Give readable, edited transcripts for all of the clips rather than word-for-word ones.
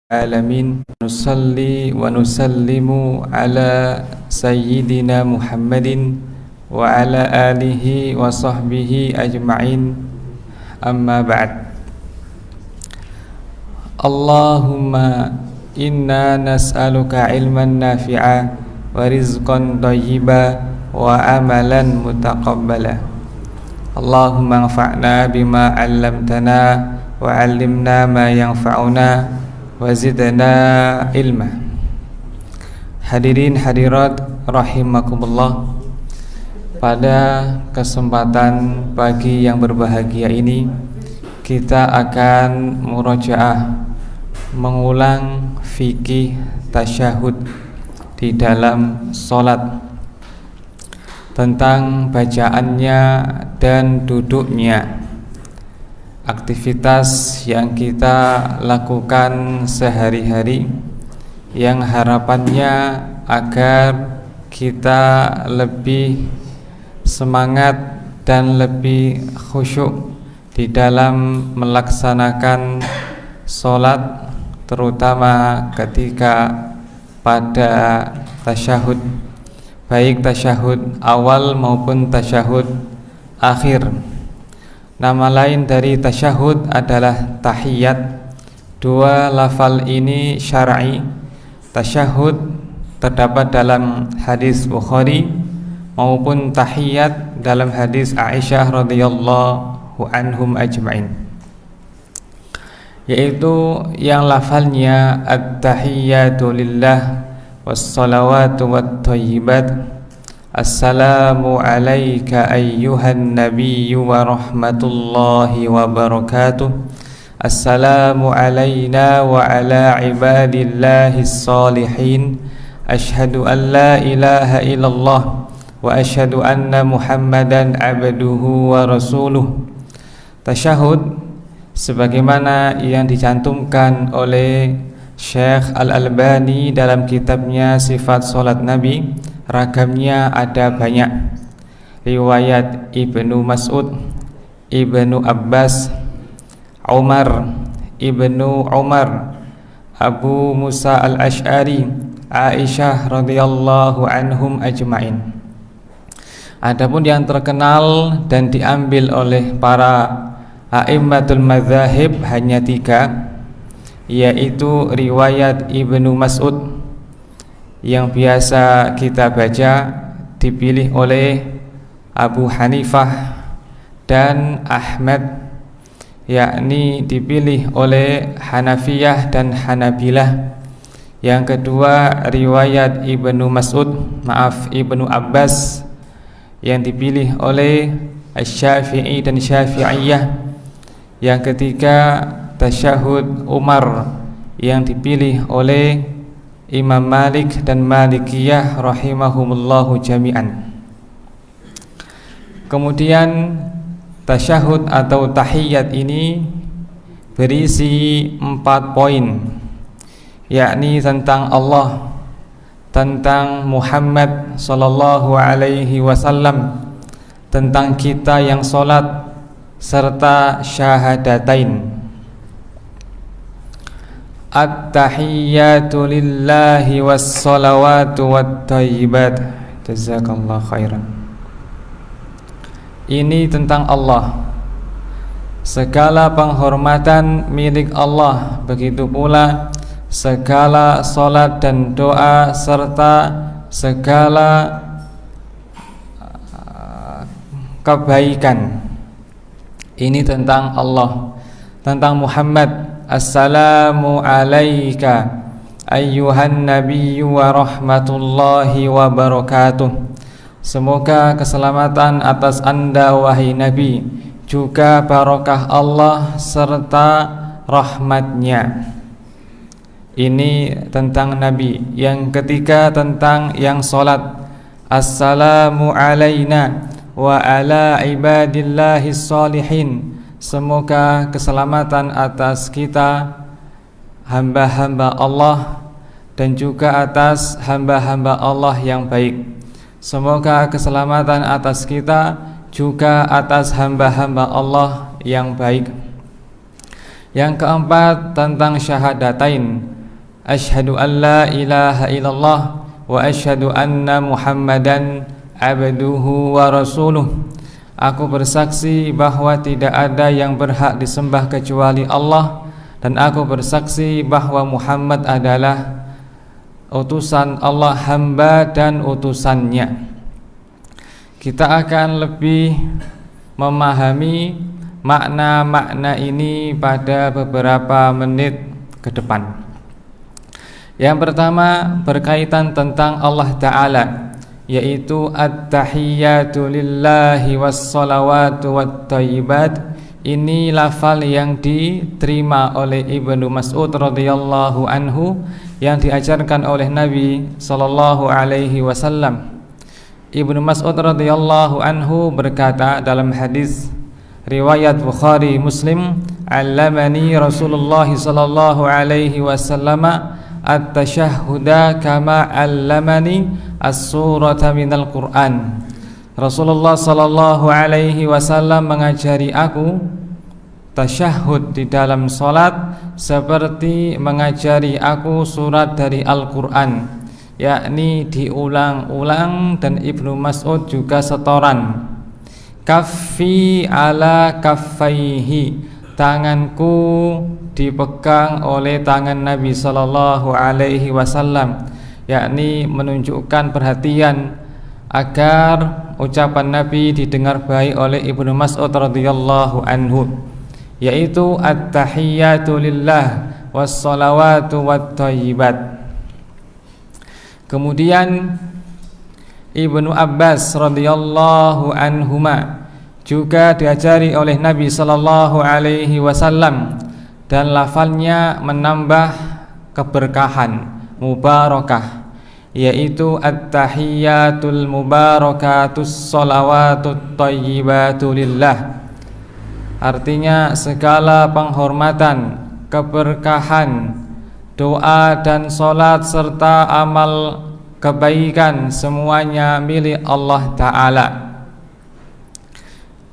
Alamin nusalli wa nusallimu ala sayyidina Muhammadin wa ala alihi wa sahbihi ajma'in, amma ba'd. Allahumma inna nas'aluka ilman nafi'a wa rizqan thayyiba wa amalan mutaqabbala. Allahumma anfa'na bima 'allamtana wa 'allimna ma yanfa'una wazidna ilma. Hadirin hadirat rahimakumullah, pada kesempatan pagi yang berbahagia ini kita akan murojaah mengulang fikih tasyahud di dalam sholat, tentang bacaannya dan duduknya, aktivitas yang kita lakukan sehari-hari, yang harapannya agar kita lebih semangat dan lebih khusyuk di dalam melaksanakan sholat, terutama ketika pada tasyahud, baik tasyahud awal maupun tasyahud akhir. Nama lain dari tasyahud adalah tahiyat. Dua lafal ini syar'i. Tasyahud terdapat dalam hadis Bukhari maupun tahiyat dalam hadis Aisyah radhiyallahu anhum ajma'in, yaitu yang lafalnya at-tahiyyatu lillah was-salawatu wat-thayyibat. Assalamu alayka ayyuhan nabiyyu wa rahmatullahi wa barakatuh. Assalamu alayna wa ala ibadillahis salihin. Ashhadu an la ilaha illallah wa ashhadu anna Muhammadan abduhu wa rasuluh. Tasyahud sebagaimana yang dicantumkan oleh Syekh Al-Albani dalam kitabnya Sifat Salat Nabi, ragamnya ada banyak. Riwayat Ibnu Mas'ud, Ibnu Abbas, Ibnu Umar, Abu Musa Al-Ash'ari, Aisyah radhiyallahu anhum ajma'in. Adapun yang terkenal dan diambil oleh para a'immatul madzahib hanya 3, yaitu riwayat Ibnu Mas'ud yang biasa kita baca, dipilih oleh Abu Hanifah dan Ahmad, yakni dipilih oleh Hanafiyah dan Hanabilah. Yang kedua riwayat Ibnu Abbas yang dipilih oleh Asy-Syafi'i dan Syafi'iyah. Yang ketiga tasyahud Umar yang dipilih oleh Imam Malik dan Malikiyah rahimahumullahu jami'an. Kemudian tasyahud atau tahiyat ini berisi 4 poin, yakni tentang Allah, tentang Muhammad sallallahu alaihi wasallam, tentang kita yang sholat, serta syahadatain. At-tahiyyatu lillahi was-salawatu wat-thayyibat. Jazakallahu khairan. Ini tentang Allah. Segala penghormatan milik Allah, begitu pula segala salat dan doa serta segala kebaikan. Ini tentang Allah, tentang Muhammad. Assalamu alayka ayyuhan nabiyyu wa rahmatullahi wa barakatuh. Semoga keselamatan atas Anda wahai Nabi, juga barakah Allah serta rahmatnya. Ini tentang Nabi. Yang ketiga tentang yang sholat. Assalamu alayna wa ala ibadillahis salihin. Semoga keselamatan atas kita, hamba-hamba Allah, dan juga atas hamba-hamba Allah yang baik. Semoga keselamatan atas kita, juga atas hamba-hamba Allah yang baik. Yang keempat tentang syahadatain. asyhadu an la ilaha illallah wa asyhadu anna Muhammadan abduhu wa rasuluh. Aku bersaksi bahwa tidak ada yang berhak disembah kecuali Allah, dan aku bersaksi bahwa Muhammad adalah utusan Allah, hamba dan utusannya. Kita akan lebih memahami makna-makna ini pada beberapa menit ke depan. Yang pertama berkaitan tentang Allah Ta'ala, yaitu at-tahiyyatu lillahi was-salawatu wat-thayyibat. Ini lafal yang diterima oleh Ibnu Mas'ud radhiyallahu anhu, yang diajarkan oleh Nabi sallallahu alaihi wasallam. Ibnu Mas'ud radhiyallahu anhu berkata dalam hadis riwayat Bukhari Muslim, "Allamani Rasulullah sallallahu alaihi wasallam at-tashahhuda kama 'allamani as-surata minal Qur'an." Rasulullah sallallahu alaihi wasallam mengajari aku tasyahud di dalam salat seperti mengajari aku surat dari Al-Qur'an, yakni diulang-ulang, dan Ibnu Mas'ud juga setoran. Kaffi ala kaffaihi, tanganku dipegang oleh tangan Nabi sallallahu alaihi wasallam, yakni menunjukkan perhatian agar ucapan Nabi didengar baik oleh Ibnu Mas'ud radhiyallahu anhu, yaitu at-tahiyyatu lillah was-salawatu wat-thayyibat. Kemudian Ibnu Abbas radhiyallahu anhuma juga diajari oleh Nabi sallallahu alaihi wasallam, dan lafalnya menambah keberkahan, mubarakah, yaitu at-tahiyyatul mubarakatus salawatut thayyibatu lillah. Artinya segala penghormatan, keberkahan, doa dan salat serta amal kebaikan semuanya milik Allah Ta'ala.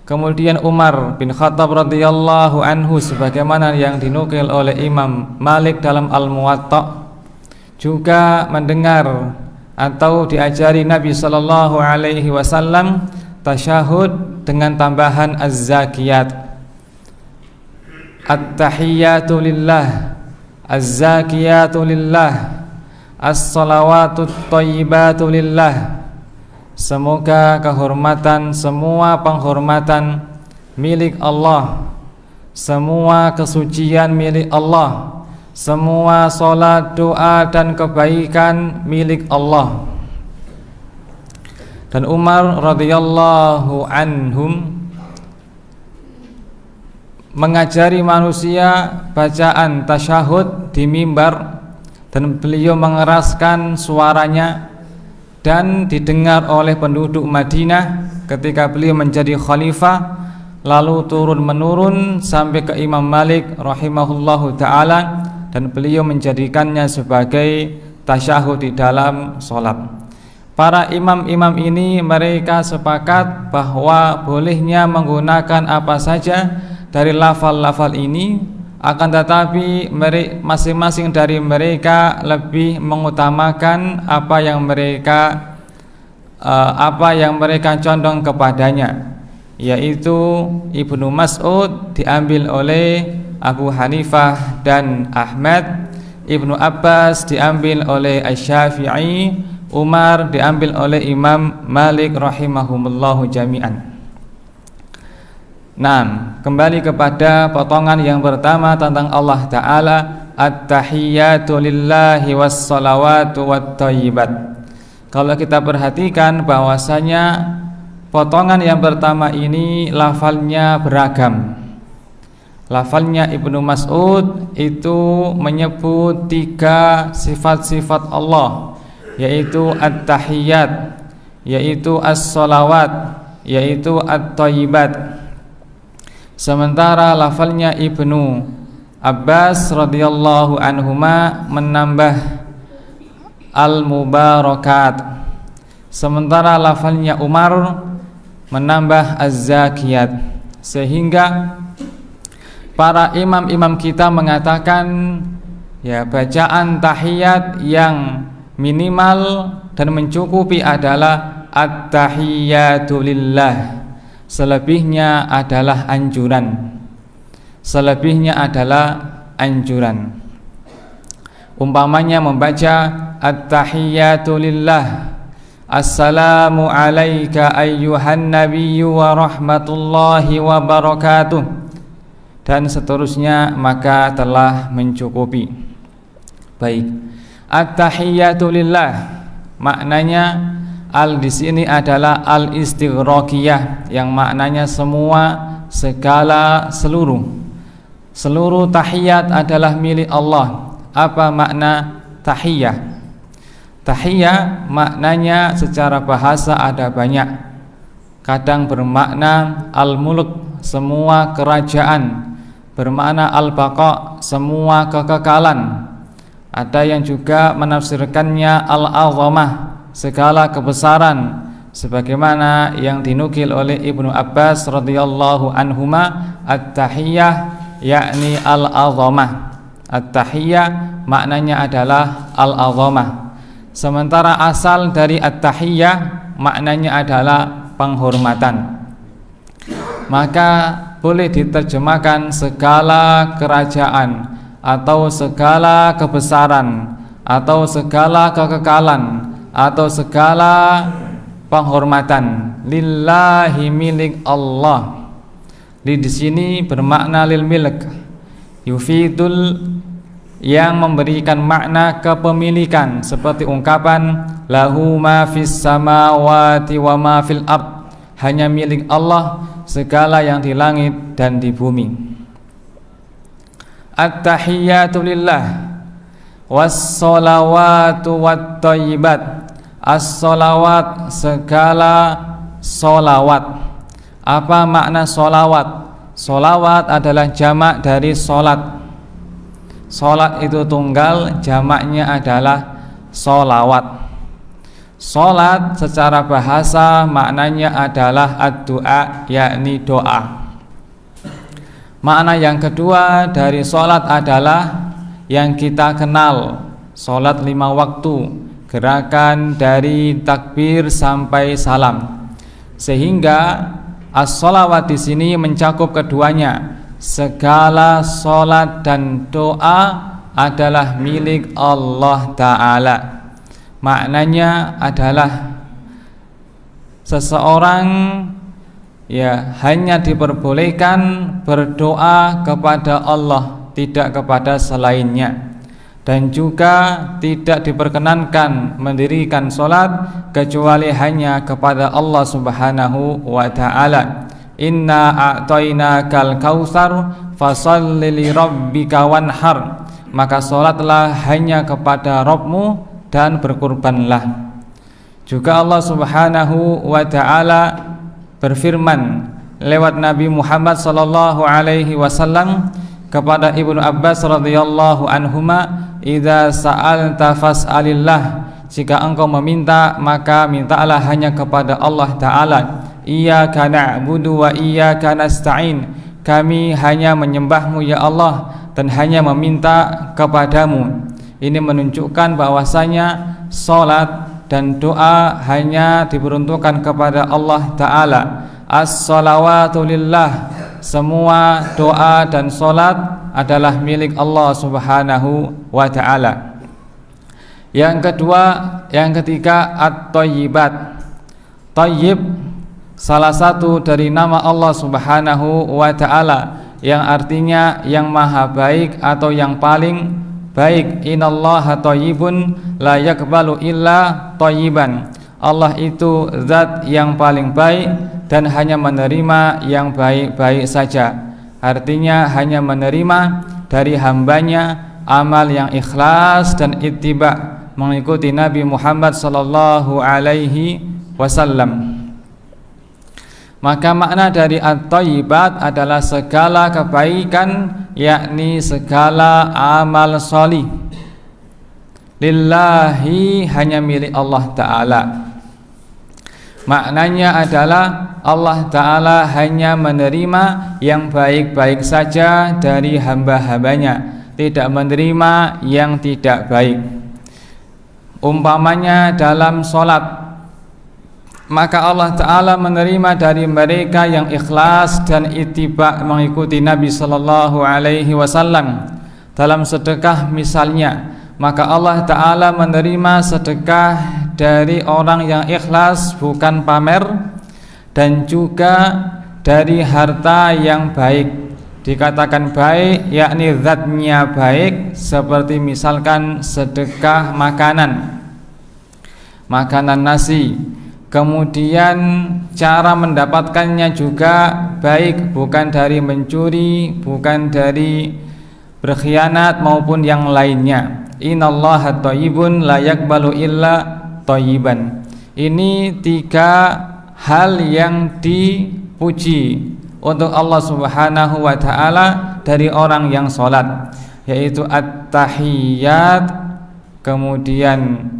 Kemudian Umar bin Khattab radhiyallahu anhu, sebagaimana yang dinukil oleh Imam Malik dalam Al-Muwatta, juga mendengar atau diajari Nabi sallallahu alaihi wasallam tasyahud dengan tambahan az-zakiyat. At-tahiyyatu lillah, az-zakiyatu lillah, as-salawatut thayyibatu lillah. Semoga kehormatan, semua penghormatan milik Allah, semua kesucian milik Allah, semua salat, doa dan kebaikan milik Allah. Dan Umar radhiyallahu anhum mengajari manusia bacaan tasyahud di mimbar, dan beliau mengeraskan suaranya dan didengar oleh penduduk Madinah ketika beliau menjadi khalifah, lalu turun menurun sampai ke Imam Malik rahimahullahu ta'ala, dan beliau menjadikannya sebagai tasyahud di dalam sholat. Para imam-imam ini mereka sepakat bahwa bolehnya menggunakan apa saja dari lafal-lafal ini, akan tetapi masing-masing dari mereka lebih mengutamakan apa yang mereka condong kepadanya, yaitu Ibnu Mas'ud diambil oleh Abu Hanifah dan Ahmad, Ibnu Abbas diambil oleh Asy-Syafi'i, Umar diambil oleh Imam Malik rahimahumullahu jami'an. Nah, kembali kepada potongan yang pertama tentang Allah Ta'ala, at-tahiyyatu lillahi was-salawatu wat-thayyibat. Kalau kita perhatikan bahwasanya potongan yang pertama ini lafalnya beragam. Lafalnya Ibnu Mas'ud itu menyebut 3 sifat-sifat Allah, yaitu at-tahiyyat, yaitu as-salawat, yaitu at-thayyibat. Sementara lafalnya Ibnu Abbas radhiyallahu anhuma menambah al-mubarakat, sementara lafalnya Umar menambah az-zakiyat. Sehingga para imam-imam kita mengatakan Ya, bacaan tahiyat yang minimal dan mencukupi adalah at-tahiyatu lillah. Selebihnya adalah anjuran. Selebihnya adalah anjuran. Umpamanya membaca at-tahiyatu lillah, assalamu alayka ayyuhan nabiyyu wa rahmatullahi wa barakatuh, dan seterusnya, maka telah mencukupi. Baik, at-tahiyatu lillah maknanya al di sini adalah al istighraqiyah, yang maknanya semua, segala, seluruh tahiyat adalah milik Allah. Apa makna tahiyah? Tahiyah maknanya secara bahasa ada banyak. Kadang bermakna al-mulk, semua kerajaan, bermakna al-baqa, semua kekekalan. Ada yang juga menafsirkannya al-azamah, segala kebesaran, sebagaimana yang dinukil oleh Ibnu Abbas radhiyallahu anhuma, at-tahiyyah yakni al-azamah. At-tahiyyah maknanya adalah al-azamah. Sementara asal dari at-tahiyyah maknanya adalah penghormatan. Maka boleh diterjemahkan segala kerajaan, atau segala kebesaran, atau segala kekekalan, atau segala penghormatan lillahi, milik Allah. Di sini bermakna lil milk, yufidul, yang memberikan makna kepemilikan, seperti ungkapan lahu ma fis samawati wa ma fil ard, hanya milik Allah segala yang di langit dan di bumi. At-tahiyyatu lillah was-sholawatu wat-thayyibat. As-sholawat, segala sholawat. Apa makna sholawat? Sholawat adalah jamak dari sholat. Sholat itu tunggal, jamaknya adalah sholawat. Sholat secara bahasa maknanya adalah ad-du'a, yakni doa. Makna yang kedua dari sholat adalah yang kita kenal, sholat 5 waktu, gerakan dari takbir sampai salam. Sehingga as-sholawat di sini mencakup keduanya. Segala sholat dan doa adalah milik Allah Ta'ala. Maknanya adalah seseorang hanya diperbolehkan berdoa kepada Allah, tidak kepada selainnya. Dan juga tidak diperkenankan mendirikan sholat kecuali hanya kepada Allah Subhanahu wa Ta'ala. Inna a'tainakal kautsar fasholli li rabbika wanhar. Maka sholatlah hanya kepada Rabbmu dan berkurbanlah. Juga Allah Subhanahu wa Ta'ala berfirman lewat Nabi Muhammad sallallahu alaihi wasallam kepada Ibnu Abbas radhiyallahu anhuma, idza sa'alta fas'alillah, jika engkau meminta maka mintalah hanya kepada Allah Ta'ala. Iyyaka na'budu wa iyyaka nasta'in, kami hanya menyembahmu ya Allah dan hanya meminta kepadamu. Ini menunjukkan bahwasanya salat dan doa hanya diperuntukkan kepada Allah Ta'ala. As-sholawatu lillah, semua doa dan salat adalah milik Allah Subhanahu wa Ta'ala. Yang ketiga at-thayyibat. Thayyib salah satu dari nama Allah Subhanahu wa Ta'ala, yang artinya yang maha baik atau yang paling baik. Innallaha thayyibun la yaqbalu illa thayyiban. Allah itu zat yang paling baik dan hanya menerima yang baik-baik saja. Artinya hanya menerima dari hambanya amal yang ikhlas dan ittiba, mengikuti Nabi Muhammad sallallahu alaihi wasallam. Maka makna dari at-thayyibat adalah segala kebaikan, yakni segala amal sholih. Lillahi, hanya milik Allah Ta'ala. Maknanya adalah Allah Ta'ala hanya menerima yang baik-baik saja dari hamba-hambanya. tidak menerima yang tidak baik. Umpamanya dalam sholat, maka Allah Ta'ala menerima dari mereka yang ikhlas dan ittiba mengikuti Nabi Sallallahu Alaihi Wasallam. Dalam sedekah misalnya, maka Allah Ta'ala menerima sedekah dari orang yang ikhlas, bukan pamer, dan juga dari harta yang baik. Dikatakan baik yakni zatnya baik, seperti misalkan sedekah makanan nasi. Kemudian cara mendapatkannya juga baik, bukan dari mencuri, bukan dari berkhianat maupun yang lainnya. Innallaha thayyibun la yaqbalu illa thayyiban. Ini 3 hal yang dipuji untuk Allah Subhanahu wa Ta'ala dari orang yang sholat, yaitu at-tahiyyat, kemudian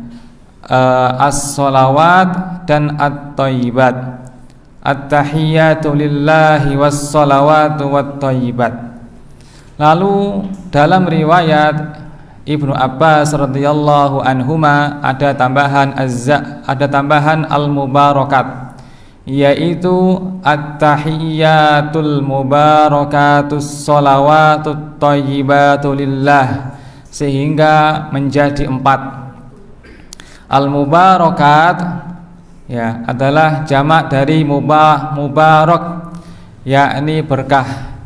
as-sholawat dan at-thayyibat. At-tahiyyatu lillahi was-sholawatu wat-thayyibat. Lalu dalam riwayat Ibnu Abbas radhiyallahu anhuma ada tambahan al-mubarakat, yaitu at-tahiyyatul mubarakatus sholawatut thayyibatu lillah, sehingga menjadi 4. Al-mubarakat ya adalah jamak dari mubarak, yakni berkah.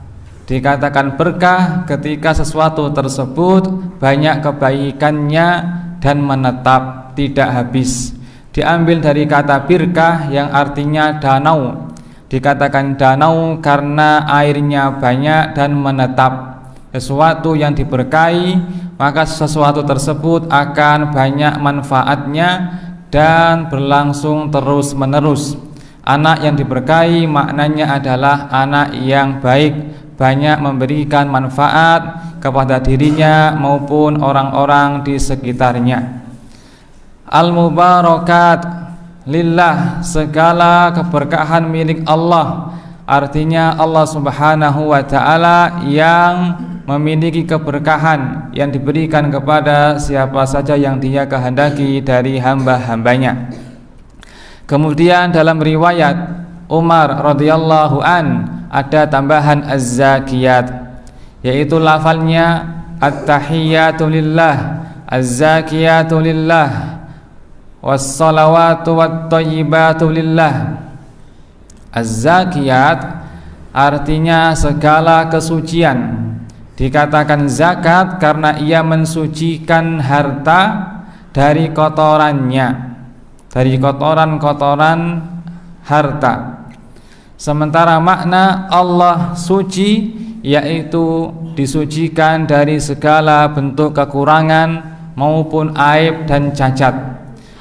Dikatakan berkah ketika sesuatu tersebut banyak kebaikannya dan menetap, tidak habis. Diambil dari kata birkah yang artinya danau. Dikatakan danau karena airnya banyak dan menetap. Sesuatu yang diberkahi, maka sesuatu tersebut akan banyak manfaatnya dan berlangsung terus menerus. Anak yang diberkahi maknanya adalah anak yang baik, banyak memberikan manfaat kepada dirinya maupun orang-orang di sekitarnya. Al-mubarakat lillah, segala keberkahan milik Allah. Artinya Allah Subhanahu wa Ta'ala yang memiliki keberkahan yang diberikan kepada siapa saja yang Dia kehendaki dari hamba-hambanya. Kemudian dalam riwayat Umar radhiyallahu an ada tambahan az-zakiyat, yaitu lafalnya at-tahiyyatu lillah, az-zakiyatu lillah, wassalawatu wattayyibatu lillah. Az-zakiyat artinya segala kesucian. Dikatakan zakat karena ia mensucikan harta dari kotorannya, dari kotoran-kotoran harta. Sementara makna Allah suci yaitu disucikan dari segala bentuk kekurangan maupun aib dan cacat.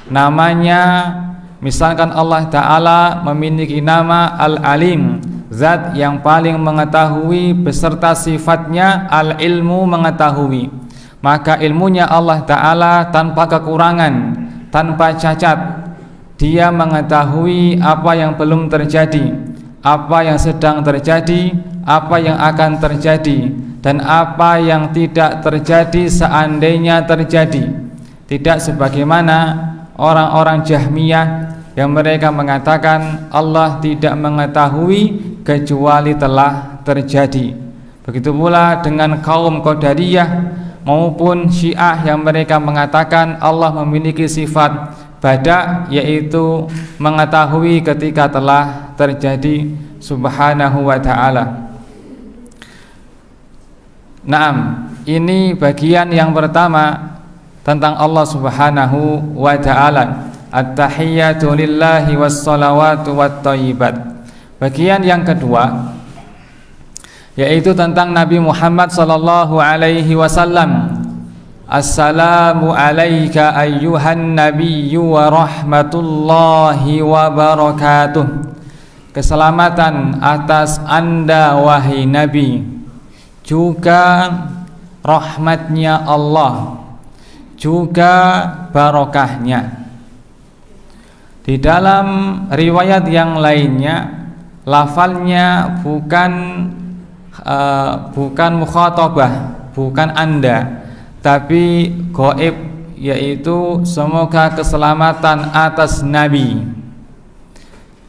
Namanya, misalkan Allah Ta'ala memiliki nama Al-Alim, zat yang paling mengetahui, beserta sifatnya Al-Ilmu, mengetahui. Maka ilmunya Allah Ta'ala tanpa kekurangan, tanpa cacat. Dia mengetahui apa yang belum terjadi, apa yang sedang terjadi, apa yang akan terjadi, dan apa yang tidak terjadi seandainya terjadi. Tidak sebagaimana orang-orang Jahmiyah yang mereka mengatakan Allah tidak mengetahui kecuali telah terjadi. Begitu pula dengan kaum Qadariyah maupun Syiah yang mereka mengatakan Allah memiliki sifat bada, yaitu mengetahui ketika telah terjadi Subhanahu wa Ta'ala. Naam, ini bagian yang pertama tentang Allah Subhanahu wa Ta'ala. At-tahiyyatu lillahi wassalawatu wattayyibat. Bagian yang kedua yaitu tentang Nabi Muhammad sallallahu alaihi wasallam. Assalamu alayka ayyuhan nabiyyu wa rahmatullahi wa barakatuh. Keselamatan atas Anda wahai Nabi, juga rahmatnya Allah, juga barokahnya. Di dalam riwayat yang lainnya, lafalnya bukan mukhatabah, bukan Anda, tapi gaib, yaitu semoga keselamatan atas Nabi.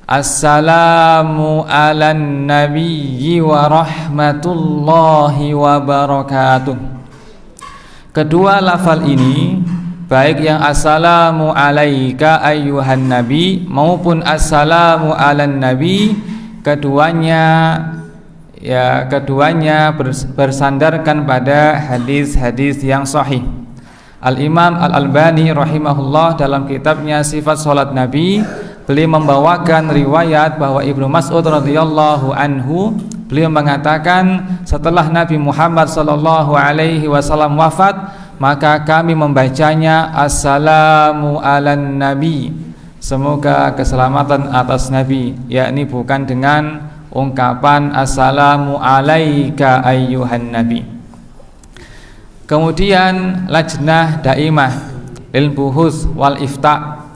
Assalamu ala nabiyyi wa rahmatullahi wa barakatuh. Kedua lafal ini, baik yang assalamu alaika ayyuhan nabi maupun assalamu ala nabi, keduanya bersandarkan pada hadis-hadis yang sahih. Al-Imam Al-Albani rahimahullah dalam kitabnya Sifat Salat Nabi, beliau membawakan riwayat bahwa Ibnu Mas'ud radhiyallahu anhu, beliau mengatakan setelah Nabi Muhammad sallallahu alaihi wasallam wafat, maka kami membacanya assalamu ala nabi, semoga keselamatan atas Nabi, yakni bukan dengan ungkapan assalamu alaika ayyuhan nabi. Kemudian Lajnah Daimah lil Buhus wal Ifta,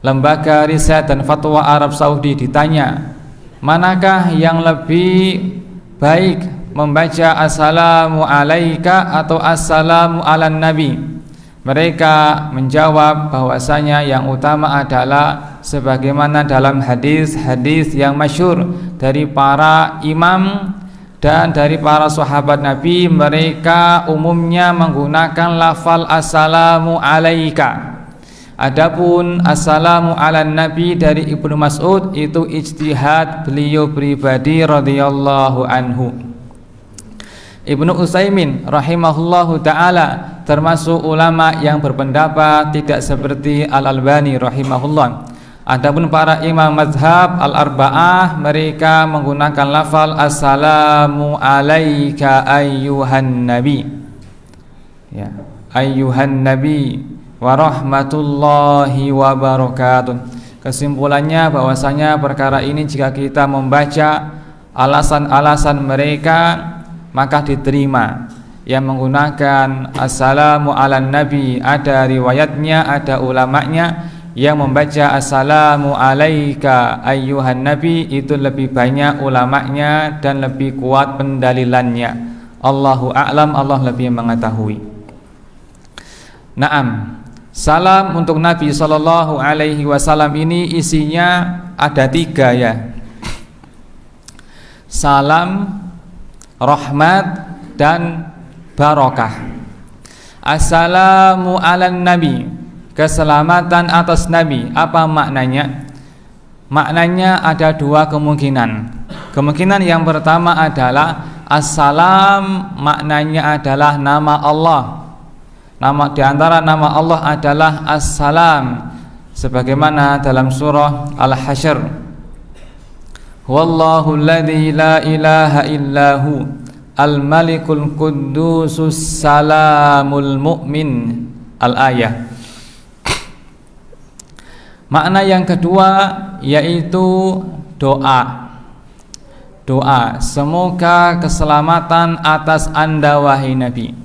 lembaga riset dan fatwa Arab Saudi, ditanya manakah yang lebih baik, membaca assalamu alaika atau assalamu ala nabi. Mereka menjawab bahwasanya yang utama adalah sebagaimana dalam hadis-hadis yang masyhur dari para imam dan dari para sahabat Nabi, mereka umumnya menggunakan lafal assalamu alaika. Adapun assalamu ala nabi dari Ibnu Mas'ud itu ijtihad beliau pribadi radhiyallahu anhu. Ibnu Utsaimin rahimahullahu taala termasuk ulama yang berpendapat tidak seperti Al-Albani rahimahullah. Adapun para imam mazhab al-arba'ah, mereka menggunakan lafal assalamu alaika ayyuhan nabi, ya, ayyuhan nabi wa rahmatullahi wa barakatuh. Kesimpulannya bahwasanya perkara ini jika kita membaca alasan-alasan mereka maka diterima. Yang menggunakan assalamu ala nabi ada riwayatnya, ada ulamanya. Yang membaca assalamu alaika ayyuhan nabi itu lebih banyak ulamanya dan lebih kuat pendalilannya. Allahu a'lam, Allah lebih mengetahui. Naam, salam untuk Nabi sallallahu alaihi wasallam ini isinya ada 3 ya. Salam, rahmat dan barokah. Assalamu ala nabi, keselamatan atas Nabi. Apa maknanya? Maknanya ada 2 kemungkinan. Kemungkinan yang pertama adalah assalam, maknanya adalah nama Allah. Nama di antara nama Allah adalah As-Salam, sebagaimana dalam surah Al-Hasyr, Wallahu alladzi la ilaha illahu al-malikul quddusus salamul mu'min, al-ayah. Makna yang kedua yaitu doa. Doa, semoga keselamatan atas Anda wahai Nabi.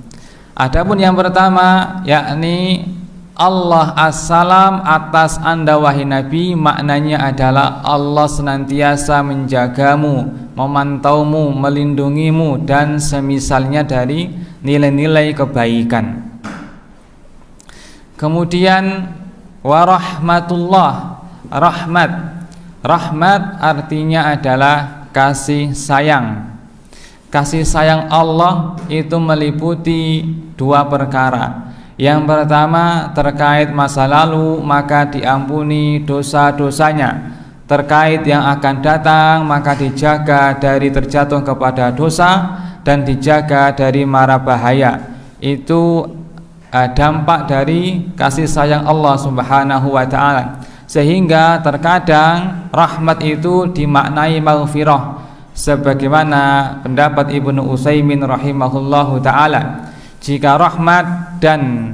Adapun yang pertama yakni Allah as-salam atas Anda wahai Nabi, maknanya adalah Allah senantiasa menjagamu, memantaumu, melindungimu dan semisalnya dari nilai-nilai kebaikan. Kemudian warahmatullah, rahmat. Rahmat artinya adalah kasih sayang. Kasih sayang Allah itu meliputi 2 perkara. Yang pertama terkait masa lalu, maka diampuni dosa-dosanya. Terkait yang akan datang, maka dijaga dari terjatuh kepada dosa dan dijaga dari mara bahaya. Itu dampak dari kasih sayang Allah Subhanahu wa ta'ala. Sehingga terkadang rahmat itu dimaknai maghfirah, sebagaimana pendapat Ibnu Utsaimin rahimahullahu ta'ala. Jika rahmat dan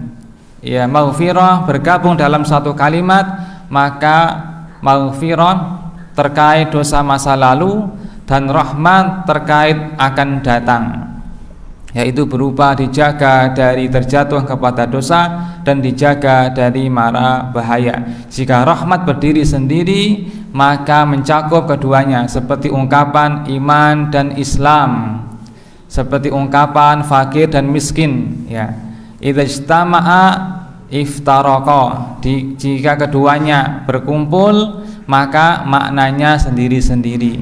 maghfirah bergabung dalam satu kalimat, maka maghfirah terkait dosa masa lalu dan rahmat terkait akan datang, yaitu berupa dijaga dari terjatuh kepada dosa dan dijaga dari mara bahaya. Jika rahmat berdiri sendiri, maka mencakup keduanya, seperti ungkapan iman dan Islam. seperti ungkapan fakir dan miskin, ya. Idza ijtama'a iftaraqa, jika keduanya berkumpul maka maknanya sendiri-sendiri.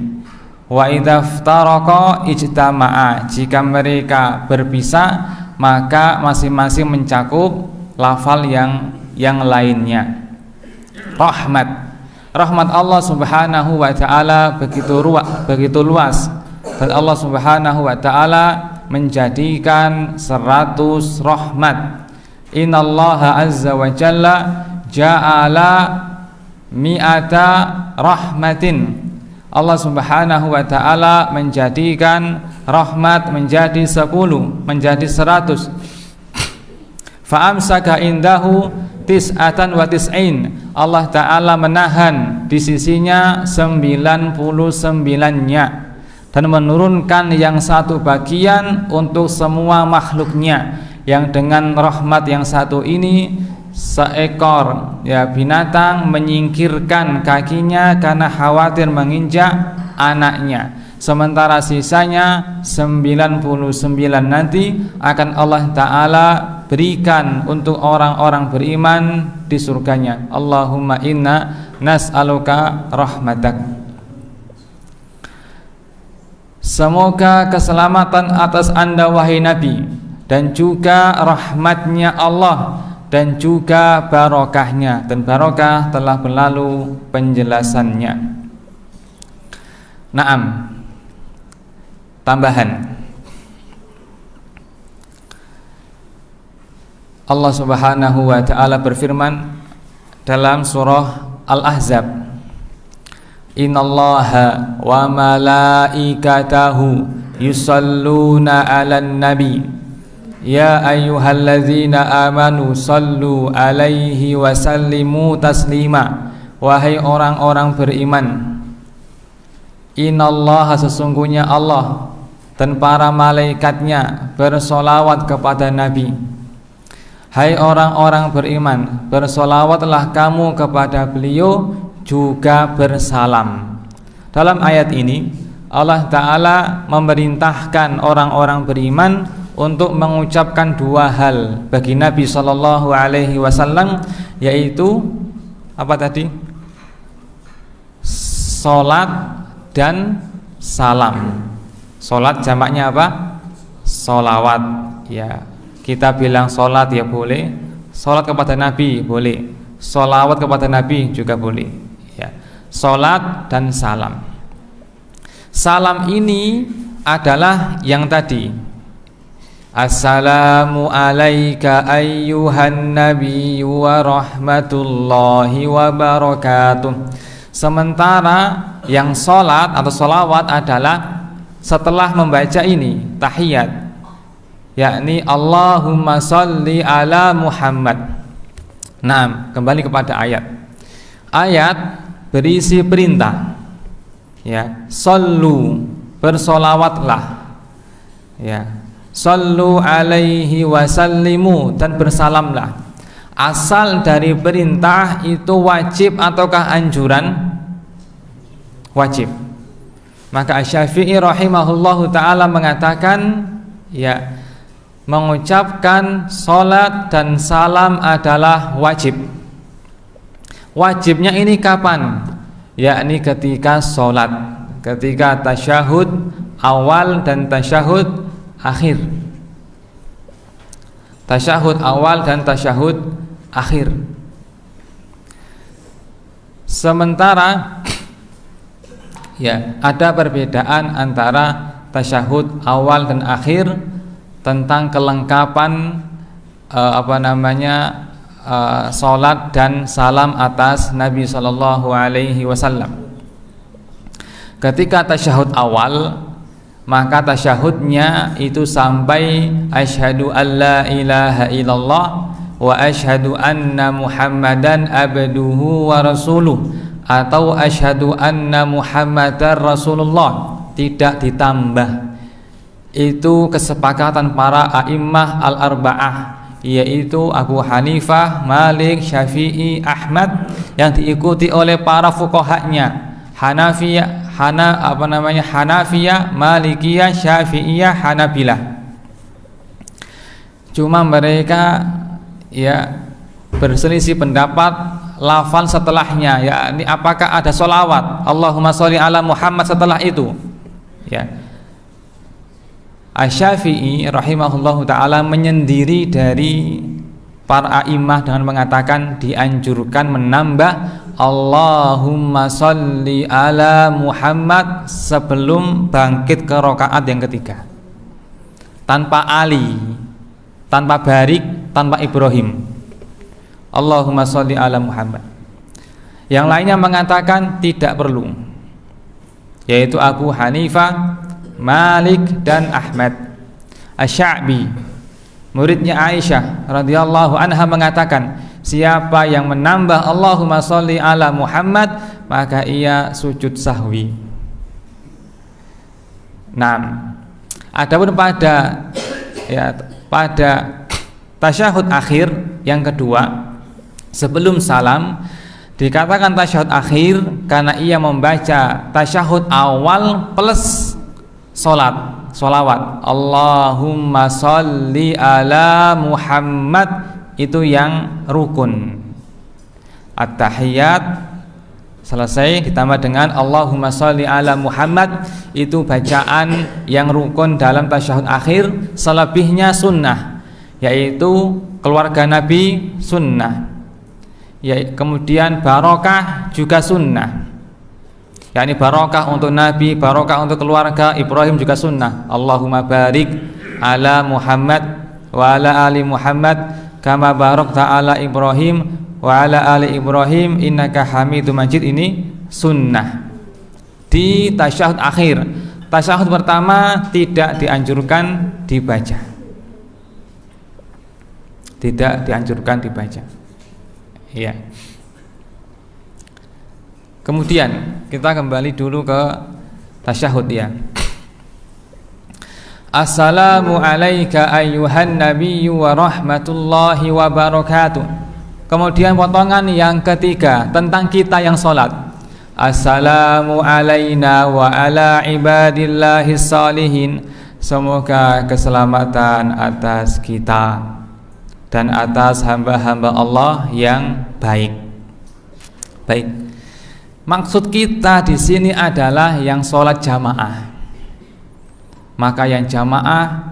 Wa idza iftaraqa ijtama'a, jika mereka berpisah maka masing-masing mencakup lafal yang lainnya. Rahmat Allah Subhanahu wa taala begitu luas, dan Allah Subhanahu wa taala menjadikan 100 rahmat. Innallaha azza wa jalla ja'ala mi'ata rahmatin. Allah Subhanahu wa taala menjadikan rahmat menjadi 10, menjadi 100. Fa amsaka indahu tis'atan wa tis'in. Allah taala menahan di sisinya 99-nya dan menurunkan yang satu bagian untuk semua makhluknya, yang dengan rahmat yang satu ini seekor binatang menyingkirkan kakinya karena khawatir menginjak anaknya, sementara sisanya 99 nanti akan Allah taala berikan untuk orang-orang beriman di surganya. Allahumma inna nas'aluka rahmatak. Semoga keselamatan atas Anda wahai Nabi, dan juga rahmatnya Allah, dan juga barokahnya, dan barokah telah berlalu penjelasannya. Naam, tambahan. Allah Subhanahu wa taala berfirman dalam surah Al-Ahzab, Innallaha wa malaikatahu yusalluna 'alan nabi ya ayyuhalladzina amanu sallu 'alaihi wa sallimu taslima. Wahai orang-orang beriman, Innallaha, sesungguhnya Allah dan para malaikatnya bersolawat kepada Nabi. Hai orang-orang beriman, bersolawatlah kamu kepada beliau, juga bersalam. Dalam ayat ini Allah Ta'ala memerintahkan orang-orang beriman untuk mengucapkan 2 hal bagi Nabi Sallallahu Alaihi Wasallam, yaitu apa tadi? Salat dan salam. Salat jamaknya apa? Solawat. Ya, kita bilang salat ya boleh, salat kepada Nabi boleh, solawat kepada Nabi juga boleh. Ya, salat dan salam. Salam ini adalah yang tadi, Assalamu alayka ayyuhan nabiyyu wa rahmatullahi wa barakatuh. Sementara yang salat atau salawat adalah setelah membaca ini tahiyat, yakni Allahumma salli ala Muhammad. Nah, kembali kepada ayat. Ayat berisi perintah, ya, sallu, bersolawatlah, ya, sallu alaihi wasallimu, dan bersalamlah. Asal dari perintah itu wajib ataukah anjuran? Wajib. Maka Asy-Syafi'i rahimahullahu ta'ala mengatakan, ya, mengucapkan salat dan salam adalah wajib. Wajibnya ini kapan? Yakni ketika salat, ketika tasyahud awal dan tasyahud akhir. Tasyahud awal dan tasyahud akhir. Sementara ya, ada perbedaan antara tasyahud awal dan akhir tentang kelengkapan salat dan salam atas Nabi Sallallahu Alaihi Wasallam. Ketika tasyahud awal, maka tasyahudnya itu sampai asyhadu alla ilaha illallah wa asyhadu anna Muhammadan abduhu wa rasuluh, atau asyhadu anna Muhammadar Rasulullah, tidak ditambah. Itu kesepakatan para a'immah al-arba'ah, yaitu Abu Hanifah, Malik, Syafi'i, Ahmad, yang diikuti oleh para fuqahanya Hanafiyah, Malikiyah, Syafi'iyah, Hanabilah. Cuma mereka ya berselisih pendapat lafal setelahnya, yakni apakah ada sholawat Allahumma sholli ala Muhammad setelah itu. Ya, Asy-Syafi'i rahimahullahu ta'ala menyendiri dari para a'imah dengan mengatakan dianjurkan menambah Allahumma sholli ala Muhammad sebelum bangkit ke rakaat yang ketiga, tanpa Ali, tanpa barik, tanpa Ibrahim. Allahumma sholli ala Muhammad. Yang lainnya mengatakan tidak perlu, yaitu Abu Hanifah, Malik dan Ahmad. Asy-Sya'bi, muridnya Aisyah radhiyallahu anha, mengatakan siapa yang menambah Allahumma sholli ala Muhammad maka ia sujud sahwi. Nah, adapun pada tasyahud akhir yang kedua sebelum salam dikatakan tasyahud akhir karena ia membaca tasyahud awal plus sholawat Allahumma sholli ala Muhammad, itu yang rukun. At-tahiyat selesai ditambah dengan Allahumma sholli ala Muhammad, itu bacaan yang rukun dalam tasyahud akhir. Selebihnya sunnah, yaitu keluarga Nabi sunnah, ya, kemudian barokah juga sunnah, yakni barokah untuk Nabi, barokah untuk keluarga. Ibrahim juga sunnah, Allahumma barik ala Muhammad wa ala ali Muhammad kama barakta ala Ibrahim wa ala ali Ibrahim innaka Hamidum Majid. Ini sunnah di tasyahud akhir. Tasyahud pertama tidak dianjurkan dibaca, tidak dianjurkan dibaca, ya. Kemudian kita kembali dulu ke tasyahud, ya. Assalamu alayka ayyuhan nabiyyu wa rahmatullahi wa barakatuh. Kemudian potongan yang ketiga tentang kita yang sholat. Assalamu alayna wa ala ibadillahi salihin. Semoga keselamatan atas kita dan atas hamba-hamba Allah yang baik. Baik. Maksud kita di sini adalah yang sholat jamaah. Maka yang jamaah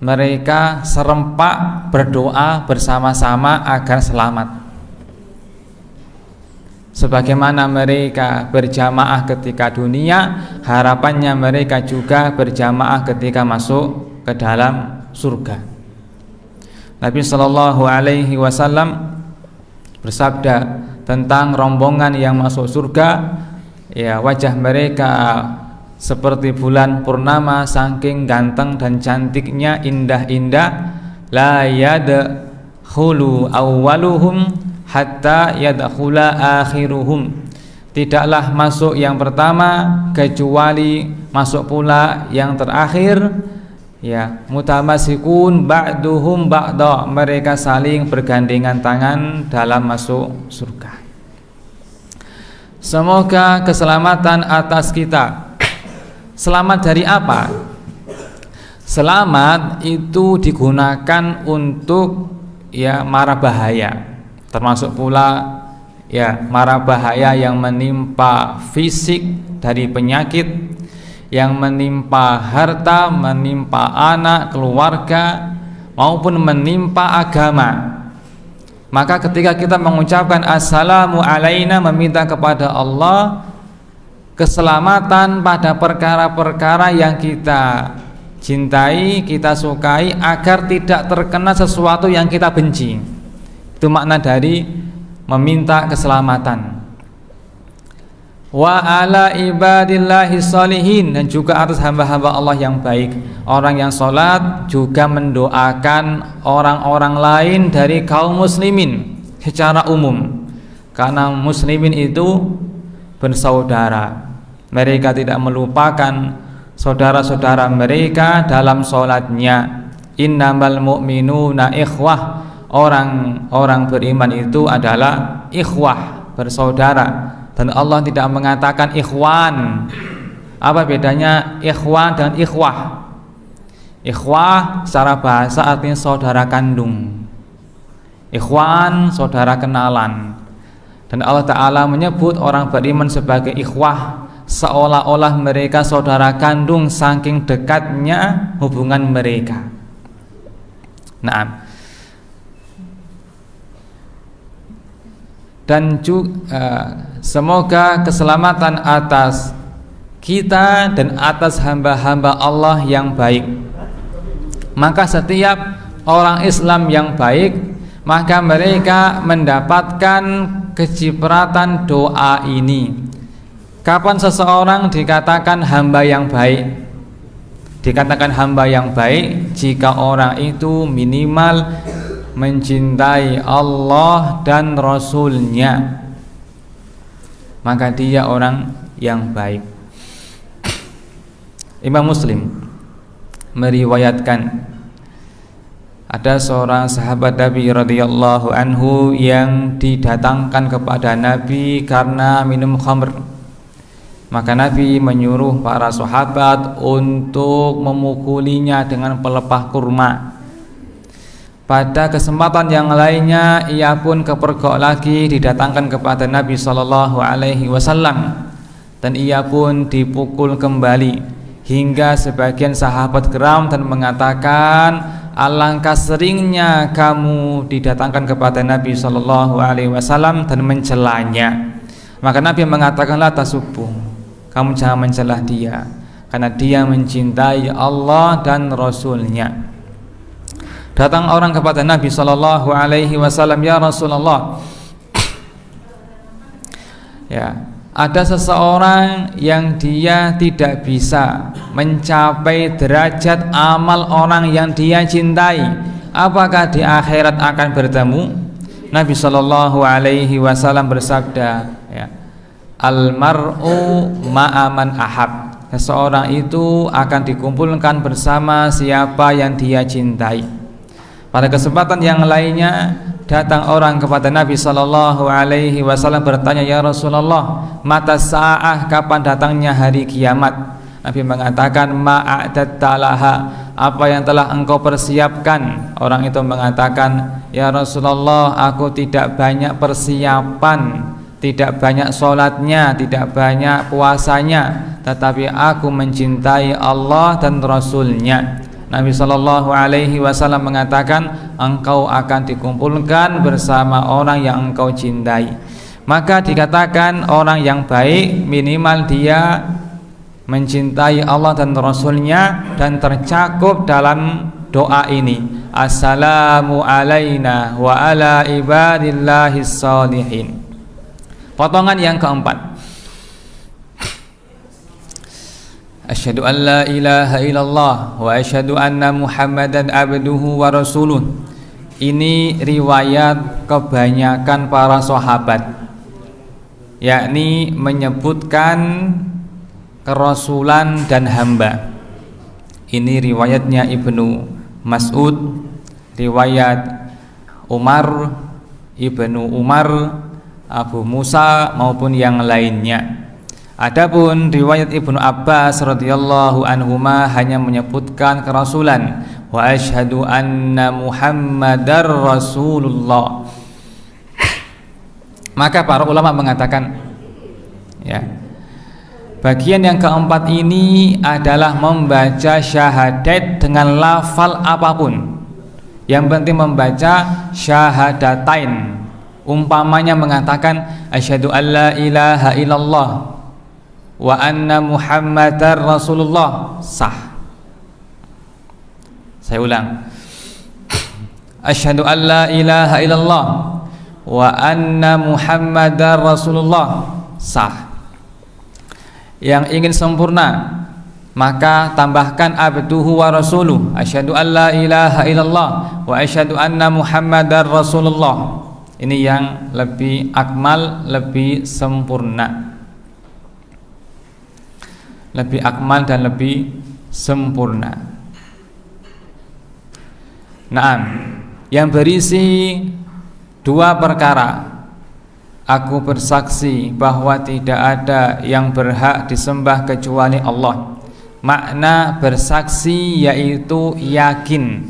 mereka serempak berdoa bersama-sama agar selamat. Sebagaimana mereka berjamaah ketika dunia, harapannya mereka juga berjamaah ketika masuk ke dalam surga. Nabi Shallallahu Alaihi Wasallam bersabda tentang rombongan yang masuk surga, ya, wajah mereka seperti bulan purnama, saking ganteng dan cantiknya, indah-indah. La yadkhulu awwaluhum hatta yadkhula akhiruhum. Tidaklah masuk yang pertama kecuali masuk pula yang terakhir. Ya, mutamasikun ba'duhum ba'da, mereka saling bergandengan tangan dalam masuk surga. Semoga keselamatan atas kita. Selamat dari apa? Selamat itu digunakan untuk, ya, mara bahaya, termasuk pula, ya, mara bahaya yang menimpa fisik dari penyakit, yang menimpa harta, menimpa anak, keluarga, maupun menimpa agama. Maka ketika kita mengucapkan assalamu alaina, meminta kepada Allah keselamatan pada perkara-perkara yang kita cintai, kita sukai, agar tidak terkena sesuatu yang kita benci. Itu makna dari meminta keselamatan. Wa ala ibadillahi sholihin, dan juga atas hamba-hamba Allah yang baik. Orang yang sholat juga mendoakan orang-orang lain dari kaum muslimin secara umum, karena muslimin itu bersaudara. Mereka tidak melupakan saudara-saudara mereka dalam sholatnya. Innamal mu'minuna ikhwah, orang-orang beriman itu adalah ikhwah, bersaudara. Dan Allah tidak mengatakan ikhwan, Apa bedanya ikhwan dan ikhwah? Ikhwah secara bahasa artinya saudara kandung. Ikhwan saudara kenalan. Dan Allah Ta'ala menyebut orang beriman sebagai ikhwah, seolah-olah mereka saudara kandung saking dekatnya hubungan mereka. Nah, dan juga semoga keselamatan atas kita dan atas hamba-hamba Allah yang baik. Maka setiap orang Islam yang baik, maka mereka mendapatkan kecipratan doa ini. Kapan seseorang dikatakan hamba yang baik? Dikatakan hamba yang baik jika orang itu minimal mencintai Allah dan Rasul-Nya, maka dia orang yang baik. Imam Muslim meriwayatkan ada seorang sahabat Nabi radhiyallahu anhu yang didatangkan kepada Nabi karena minum khamr. Maka Nabi menyuruh para sahabat untuk memukulinya dengan pelepah kurma. Pada kesempatan yang lainnya ia pun kepergok lagi didatangkan kepada Nabi sallallahu alaihi wasallam dan ia pun dipukul kembali, hingga sebagian sahabat geram dan mengatakan, alangkah seringnya kamu didatangkan kepada Nabi sallallahu alaihi wasallam dan mencelanya. Maka Nabi mengatakan, la tasubbu, kamu jangan mencelah dia, karena dia mencintai Allah dan Rasul-Nya. Datang orang kepada Nabi sallallahu alaihi wasallam, ya Rasulullah, ya, ada seseorang yang dia tidak bisa mencapai derajat amal orang yang dia cintai. Apakah di akhirat akan bertemu? Nabi sallallahu alaihi wasallam bersabda, ya, al-mar'u ma'aman ahab. Seseorang itu akan dikumpulkan bersama siapa yang dia cintai. Pada kesempatan yang lainnya datang orang kepada Nabi sallallahu alaihi wasallam bertanya, ya Rasulullah, mata sa'ah, kapan datangnya hari kiamat? Nabi mengatakan, ma'adatta laha, apa yang telah engkau persiapkan? Orang itu mengatakan, ya Rasulullah, aku tidak banyak persiapan, tidak banyak sholatnya, tidak banyak puasanya, tetapi aku mencintai Allah dan Rasul-Nya. Nabi sallallahu alaihi wasallam mengatakan, engkau akan dikumpulkan bersama orang yang engkau cintai. Maka dikatakan orang yang baik minimal dia mencintai Allah dan Rasul-Nya, dan tercakup dalam doa ini, assalamu alaina wa ala ibadillahis sholihin. Potongan yang keempat, asyhadu an la ilaha illallah wa asyhadu anna muhammadan abduhu wa rasuluh. Ini riwayat kebanyakan para sahabat, yakni menyebutkan kerasulan dan hamba. Ini riwayatnya Ibnu Mas'ud, riwayat Umar, Ibnu Umar, Abu Musa maupun yang lainnya. Adapun riwayat Ibnu Abbas radhiyallahu anhuma hanya menyebutkan kerasulan, wa asyhadu anna Muhammadar Rasulullah. Maka para ulama mengatakan, ya, bagian yang keempat ini adalah membaca syahadat dengan lafal apapun. Yang penting membaca syahadatain. Umpamanya mengatakan asyhadu alla ilaha illallah wa anna Muhammadar Rasulullah, sah. Saya ulang, asyhadu alla ilaha illallah wa anna Muhammadar Rasulullah, sah. Yang ingin sempurna maka tambahkan abduhu wa rasuluh, asyhadu alla ilaha illallah wa asyhadu anna Muhammadar Rasulullah. Ini yang lebih akmal, lebih sempurna, lebih akmal dan lebih sempurna. Nah, yang berisi dua perkara. Aku bersaksi bahwa tidak ada yang berhak disembah kecuali Allah. Makna bersaksi yaitu yakin.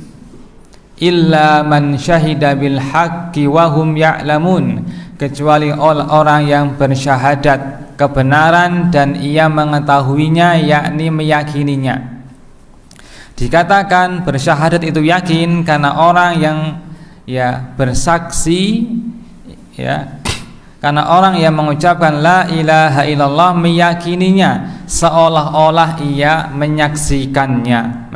Illa man syahida bil haqqi wa hum ya'lamun, kecuali orang yang bersyahadat kebenaran dan ia mengetahuinya, yakni meyakininya. Dikatakan bersyahadat itu yakin karena orang yang bersaksi, karena orang yang mengucapkan la ilaha illallah meyakininya seolah-olah ia menyaksikannya,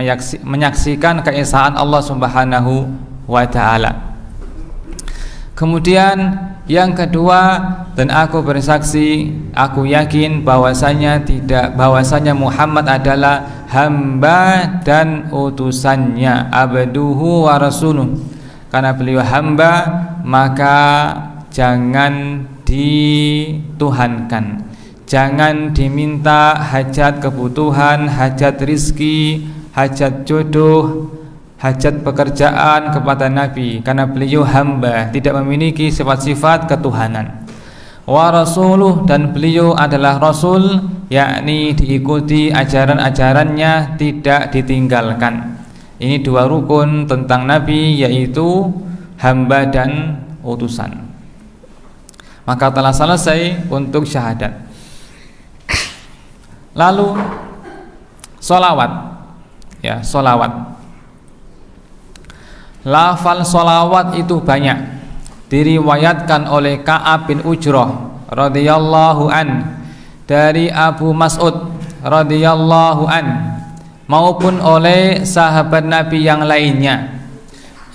menyaksikan keesaan Allah Subhanahu wa taala. Kemudian yang kedua, dan aku bersaksi, aku yakin bahwasanya Muhammad adalah hamba dan utusannya, abduhu wa rasuluh. Karena beliau hamba, maka jangan dituhankan, jangan diminta hajat kebutuhan, hajat rizki, hajat jodoh, hajat pekerjaan kepada Nabi, karena beliau hamba, tidak memiliki sifat-sifat ketuhanan. Wa rasuluh, dan beliau adalah rasul, yakni diikuti ajaran-ajarannya, tidak ditinggalkan. Ini dua rukun tentang Nabi, yaitu hamba dan utusan. Maka telah selesai untuk syahadat. Lalu sholawat, sholawat. Lafal sholawat itu banyak, diriwayatkan oleh Ka'ab bin Ujrah radhiyallahu an, dari Abu Mas'ud radhiyallahu an, maupun oleh sahabat Nabi yang lainnya.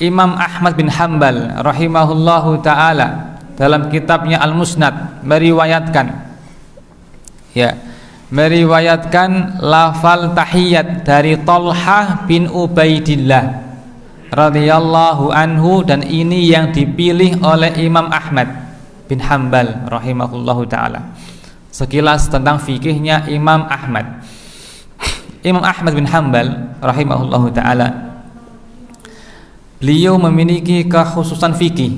Imam Ahmad bin Hanbal rahimahullahu ta'ala dalam kitabnya Al-Musnad meriwayatkan lafal tahiyat dari Talhah bin Ubaidillah radhiyallahu anhu, dan ini yang dipilih oleh Imam Ahmad bin Hanbal rahimahullahu ta'ala. Sekilas tentang fikihnya Imam Ahmad. Imam Ahmad bin Hanbal rahimahullahu ta'ala, beliau memiliki kekhususan fikih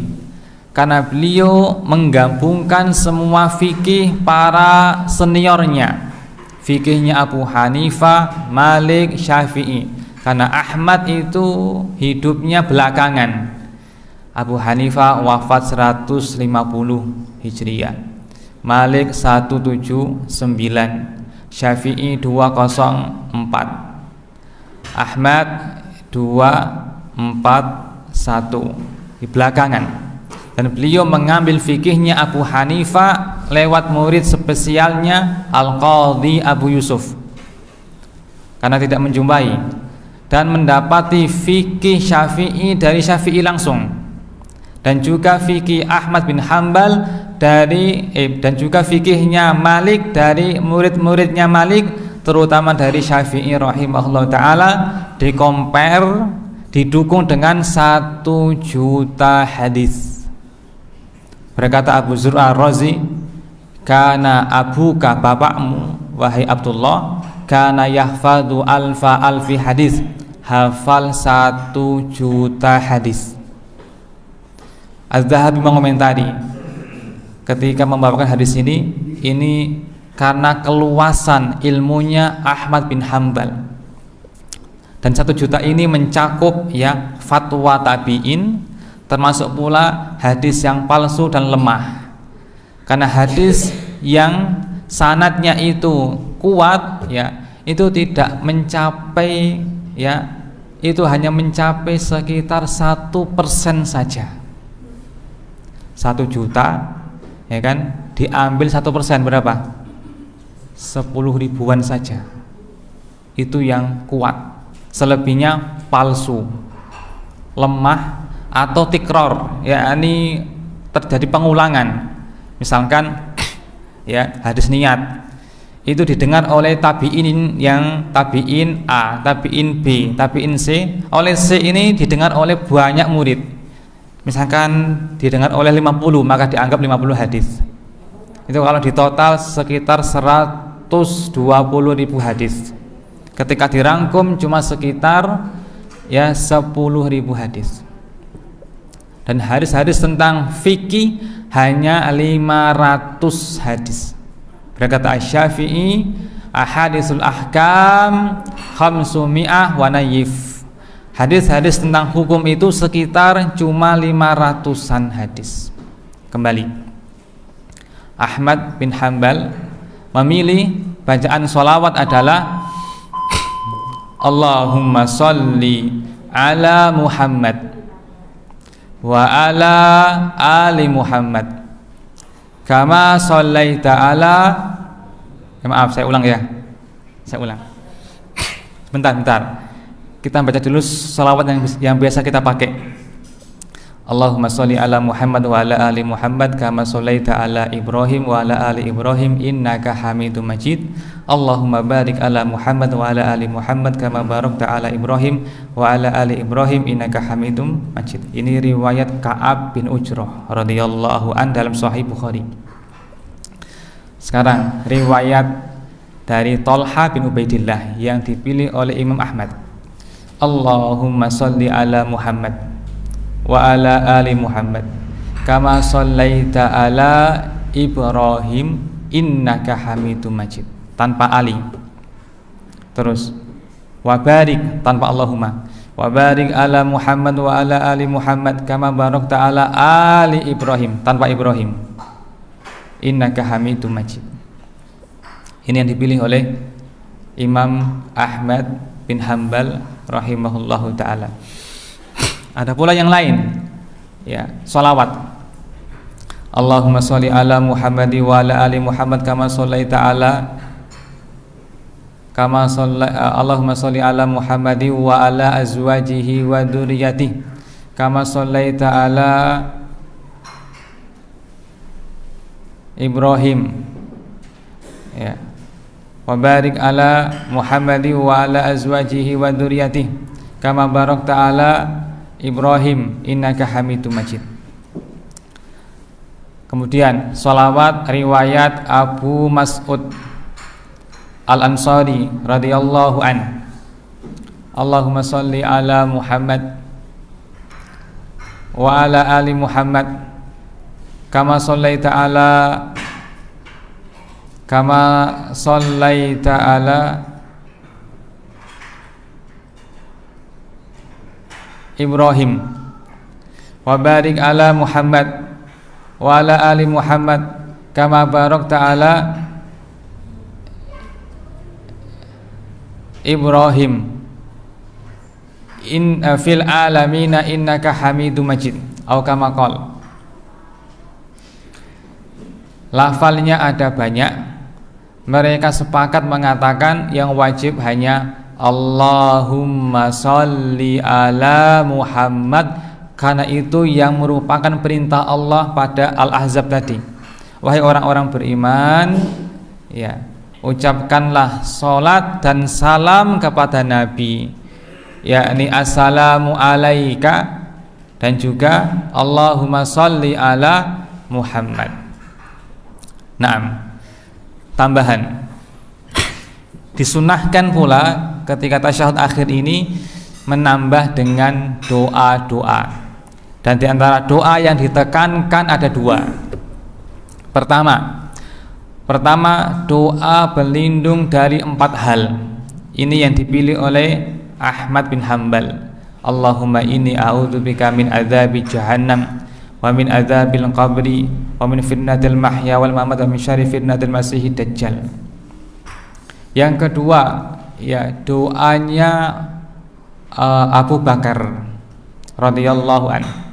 karena beliau menggabungkan semua fikih para seniornya, fikihnya Abu Hanifah, Malik, Syafi'i. Karena Ahmad itu hidupnya belakangan. Abu Hanifah wafat 150 Hijriah, Malik 179, Syafi'i 204, Ahmad 241, di belakangan. Dan beliau mengambil fikihnya Abu Hanifah lewat murid spesialnya Al-Qadhi Abu Yusuf, karena tidak menjumpai, dan mendapati fikih Syafi'i dari Syafi'i langsung, dan juga fikih Ahmad bin Hanbal dan juga fikihnya Malik dari murid-muridnya Malik, terutama dari Syafi'i rahimahullah ta'ala, didukung dengan 1 juta hadis. Berkata Abu Zur'ah Razi, kana abuka, bapakmu wahai Abdullah, kana yahfadu alfi hadis, hafal 1 juta hadis. Az-Zahabi mengomentari ketika membawakan hadis ini karena keluasan ilmunya Ahmad bin Hanbal. Dan 1 juta ini mencakup fatwa tabi'in, termasuk pula hadis yang palsu dan lemah. Karena hadis yang sanadnya itu kuat, itu tidak mencapai, itu hanya mencapai sekitar 1% saja. 1 juta, diambil 1% berapa? 10 ribuan saja. Itu yang kuat. Selebihnya palsu, lemah, atau tikror, ini terjadi pengulangan. Misalkan hadis niat itu didengar oleh tabi'in yang tabi'in A, tabi'in B, tabi'in C. Oleh C ini didengar oleh banyak murid. Misalkan didengar oleh 50, maka dianggap 50 hadis. Itu kalau di total sekitar 120.000 hadis. Ketika dirangkum cuma sekitar 10.000 hadis. Dan hadis-hadis tentang fikih hanya 500 hadis. Berkata Asy-Syafi'i, ahadisul ahkam khamsumi'ah wa nayif. Hadis-hadis tentang hukum itu sekitar cuma 500-an hadis. Kembali, Ahmad bin Hanbal memilih bacaan sholawat adalah Allahumma sholli ala Muhammad wa ala ali Muhammad kama shallaita ala, maaf saya ulang ya, saya ulang. Bentar. Kita baca dulu sholawat yang biasa kita pakai. Allahumma sholli ala Muhammad wa ala ali Muhammad kama shallaita ala Ibrahim wa ala ali Ibrahim innaka Hamidum Majid. Allahumma barik ala Muhammad wa ala ali Muhammad kama barakta ala Ibrahim wa ala ali Ibrahim innaka Hamidum Majid. Ini riwayat Ka'ab bin Ujrah radhiyallahu an dalam Sahih Bukhari. Sekarang riwayat dari Thalha bin Ubaidillah yang dipilih oleh Imam Ahmad. Allahumma sholli ala Muhammad wa ala ali Muhammad kama shallaita ala Ibrahim innaka Hamidum Majid, tanpa ali. Terus wa barik, tanpa Allahumma, wa barik ala Muhammad wa ala ali Muhammad kama barakta ala ali Ibrahim, tanpa Ibrahim, innaka Hamidum Majid. Ini yang dipilih oleh Imam Ahmad bin Hanbal rahimahullahu ta'ala. Ada pula yang lain, ya, sholawat. Allahumma sholli ala Muhammad wa ala ali Muhammad kama shallaita ala Allahumma sholli ala Muhammad wa ala azwajihi wa dzurriyyatihi kama shallaita ala Ibrahim, ya, wa barik ala Muhammad wa ala azwajihi wa dzurriyyatihi kama barakta ala Ibrahim innaka Hamidum Majid. Kemudian sholawat riwayat Abu Mas'ud Al-Ansari radhiyallahu an. Allahumma sholli ala Muhammad wa ala ali Muhammad kama shallaita ala Ibrahim wa barik ala Muhammad wa ala ali Muhammad kama barakta ala Ibrahim fil alamina innaka Hamidum Majid, atau kama qol. Lafalnya ada banyak. Mereka sepakat mengatakan yang wajib hanya Allahumma sholli ala Muhammad, karena itu yang merupakan perintah Allah pada Al-Ahzab tadi. Wahai orang-orang beriman, ya, ucapkanlah salat dan salam kepada Nabi, yakni assalamu alaika, dan juga Allahumma sholli ala Muhammad. Naam, tambahan, disunahkan pula ketika tasyahud akhir ini menambah dengan doa-doa. Dan di antara doa yang ditekankan ada dua. Pertama, doa berlindung dari 4 hal. Ini yang dipilih oleh Ahmad bin Hanbal. Allahumma inni a'udzubika min adzabi jahannam wa min adzabil qabri wa min fitnatil mahya wal mamat wa min syarri fitnatil masiihid dajjal. Yang kedua, ya, doanya Abu Bakar radhiyallahu anhu.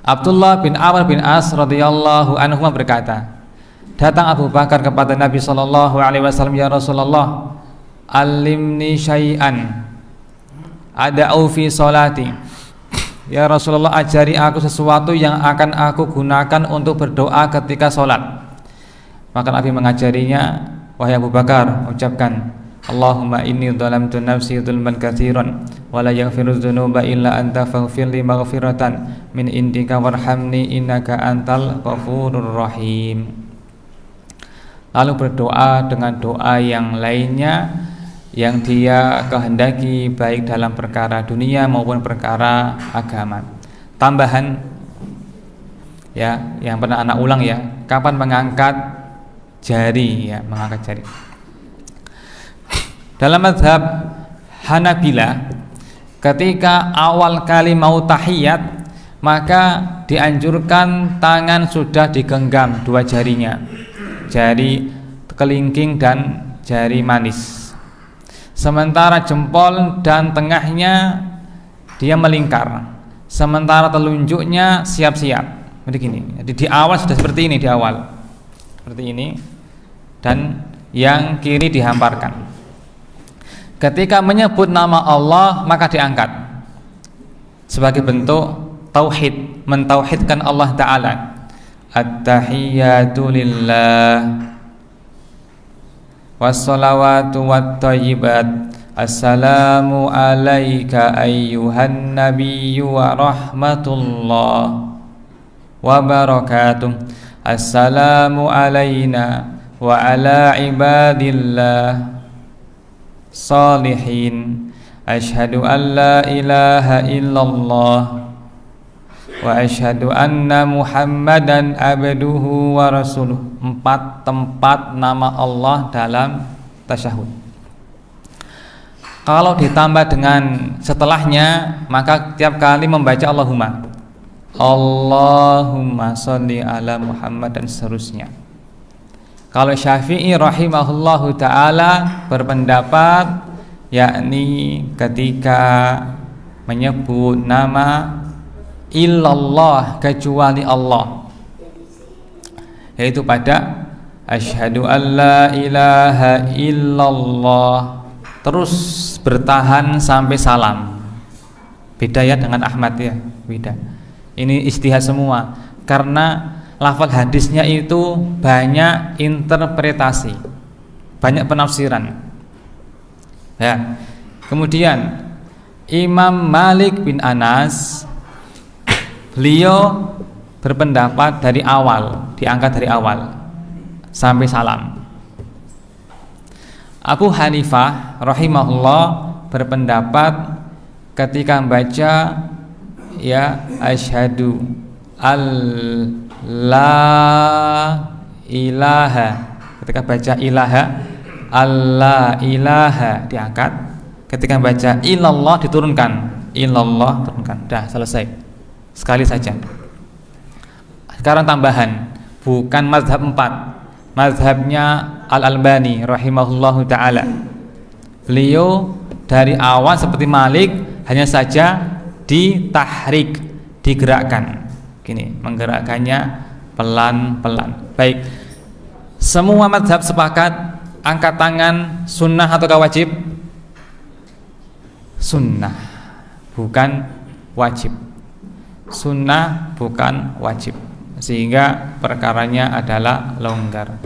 Abdullah bin Amr bin As radhiyallahu anhu berkata, datang Abu Bakar kepada Nabi sallallahu alaihi wasallam, ya Rasulullah, alimni syai'an ada'u fi sholati. Ya Rasulullah, ajari aku sesuatu yang akan aku gunakan untuk berdoa ketika sholat. Maka Nabi mengajarinya, wahai Abu Bakar, ucapkan Allahumma inni dhalamtu nafsi dzulman katsiran wa la yaghfiru dzunuba illa anta faghfir li maghfiratan min indika warhamni innaka antal ghafurur rahim. Lalu berdoa dengan doa yang lainnya yang dia kehendaki, baik dalam perkara dunia maupun perkara agama. Tambahan, ya, yang pernah anak ulang ya, kapan mengangkat jari ya, mengangkat jari. Dalam mazhab Hanabilah, ketika awal kali mau tahiyat, maka dianjurkan tangan sudah digenggam dua jarinya, jari kelingking dan jari manis. Sementara jempol dan tengahnya dia melingkar, sementara telunjuknya siap-siap. Begini. Jadi di awal sudah seperti ini, di awal seperti ini, dan yang kiri dihamparkan. Ketika menyebut nama Allah maka diangkat sebagai bentuk tauhid, mentauhidkan Allah Ta'ala. At-tahiyyatu lillah wassalawatu wattayyibat, assalamu alaika ayyuhan nabiyyu wa rahmatullah wa barakatuh, assalamu alaina wa ala ibadillah salihin, asyhadu an la ilaha illallah wa asyhadu anna muhammadan abduhu wa rasuluh. 4 tempat nama Allah dalam tasyahud. Kalau ditambah dengan setelahnya, maka tiap kali membaca Allahumma sholli ala Muhammad dan seterusnya. Kalau Syafi'i rahimahullahu ta'ala berpendapat, yakni ketika menyebut nama illallah, kecuali Allah, yaitu pada asyhadu an la ilaha illallah, terus bertahan sampai salam. Beda ya dengan Ahmad ya, beda. Ini istihad semua, karena lafal hadisnya itu banyak interpretasi, banyak penafsiran ya. Kemudian Imam Malik bin Anas, beliau berpendapat dari awal, diangkat dari awal sampai salam. Abu Hanifah rahimahullah berpendapat ketika membaca ya asyhadu la ilaha, ketika baca ilaha, alla ilaha diangkat, ketika baca illallah diturunkan, illallah turunkan. Dah selesai, sekali saja. Sekarang tambahan, bukan mazhab 4, mazhabnya Al-Albani rahimahullahu ta'ala. Beliau dari awal seperti Malik, hanya saja ditahrik, digerakkan, gini, menggerakkannya pelan-pelan. Baik, semua mazhab sepakat angkat tangan sunnah atau wajib? Sunnah, bukan wajib. Sunnah bukan wajib, sehingga perkaranya adalah longgar.